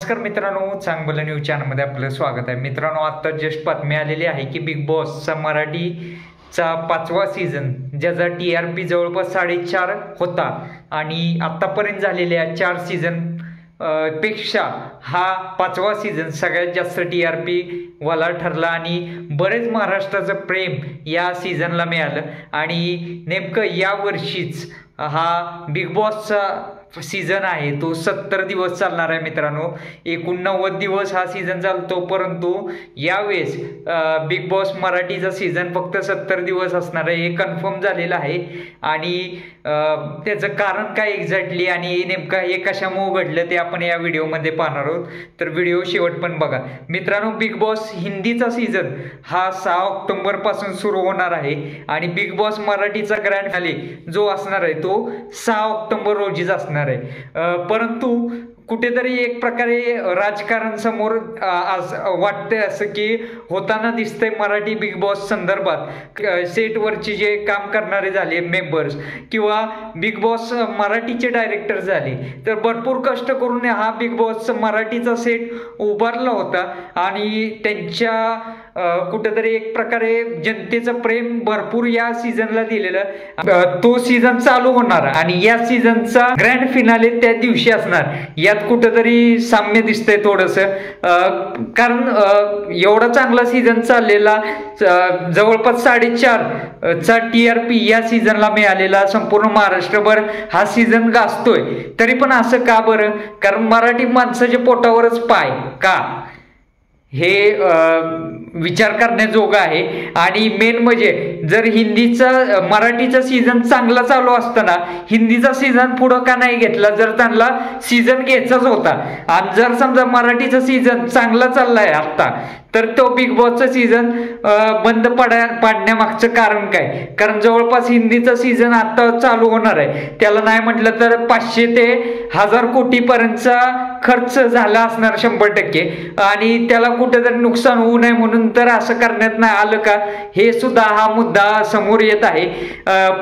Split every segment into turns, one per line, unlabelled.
नमस्कार मित्रांनो, चांगलं न्यूज चॅनलमध्ये आपलं स्वागत आहे. मित्रांनो, आता जस्ट बातमी आलेली आहे की बिग बॉसचा मराठीचा 5वा सीझन ज्याचा TRP जवळपास 4.5 होता आणि आत्तापर्यंत झालेल्या 4 सीझन पेक्षा हा 5वा सीझन सगळ्यात जास्त TRP वाला ठरला आणि बरेच महाराष्ट्राचं प्रेम या सीझनला मिळालं. आणि नेमकं या वर्षीच हा बिग बॉसचा सीझन आहे तो 70 दिवस चालणार आहे. मित्रांनो, एकूण 90 दिवस हा सीझन चालतो, परंतु यावेळेस बिग बॉस मराठीचा सीझन फक्त 70 दिवस असणार आहे हे कन्फर्म झालेलं आहे. आणि त्याचं कारण काय एक्झॅक्टली आणि नेमकं हे कशामुळे घडलं ते आपण या व्हिडिओमध्ये पाहणार आहोत, तर व्हिडिओ शेवट पण बघा. मित्रांनो, बिग बॉस हिंदीचा सीझन हा 6 ऑक्टोबर पासून सुरू होणार आहे आणि बिग बॉस मराठीचा ग्रँड फिनाले जो असणार आहे तो 6 ऑक्टोबर रोजीच असणार आहे. परंतु कुठेतरी एक प्रकारे राजकारण समोर वाटतंय असं की होताना दिसतंय मराठी बिग बॉस संदर्भात. सेटवरचे जे काम करणारे झाले मेंबर्स किंवा बिग बॉस मराठीचे डायरेक्टर झाले तर भरपूर कष्ट करून हा बिग बॉस मराठीचा सेट उभारला होता आणि त्यांच्या कुठेतरी एक प्रकारे जनतेचं प्रेम भरपूर या सीझनला दिलेलं. तो सीझन चालू होणार आणि या सीझनचा ग्रँड फिनाले त्या दिवशी असणार. यात कुठेतरी साम्य दिसतंय थोडंसं, कारण एवढा चांगला सीझन चाललेला, जवळपास 4.5 चा TRP या सीझनला मिळालेला, संपूर्ण महाराष्ट्रभर हा सीझन गाजतोय. तरी पण असं का बरं? कारण मराठी माणसाच्या पोटावरच पाय का, हे विचार करण्याजोगं आहे. आणि मेन म्हणजे जर मराठीचा सीझन चांगला चालू असताना हिंदीचा सीझन पुढं का नाही घेतला, जर त्यांना सीझन घ्यायचाच होता आणि जर समजा मराठीचा सीझन चांगला चाललाय आता, तर तो बिग बॉसचा सीझन बंद पाडण्यामागचं कारण काय? कारण जवळपास हिंदीचा सीझन आता चालू होणार आहे, त्याला नाही म्हटलं तर 500 ते 1000 कोटी पर्यंतचा खर्च झाला असणार 100%. आणि त्याला कुठेतरी नुकसान होऊ नये म्हणून तर असं करण्यात नाही आलं का, हे सुद्धा हा मुद्दा समोर येत आहे.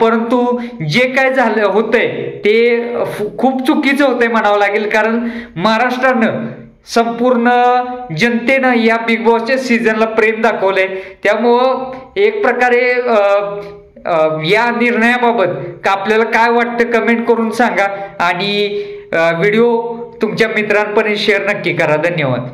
परंतु जे काय झालं होतंय ते खूप चुकीचं होतंय म्हणावं लागेल, कारण महाराष्ट्रानं संपूर्ण जनतेनं या बिग बॉसच्या सीझनला प्रेम दाखवलंय. त्यामुळं एक प्रकारे या निर्णयाबाबत आपल्याला काय वाटतं कमेंट करून सांगा आणि व्हिडिओ तुमच्या मित्रांपर्यंत शेअर नक्की करा. धन्यवाद.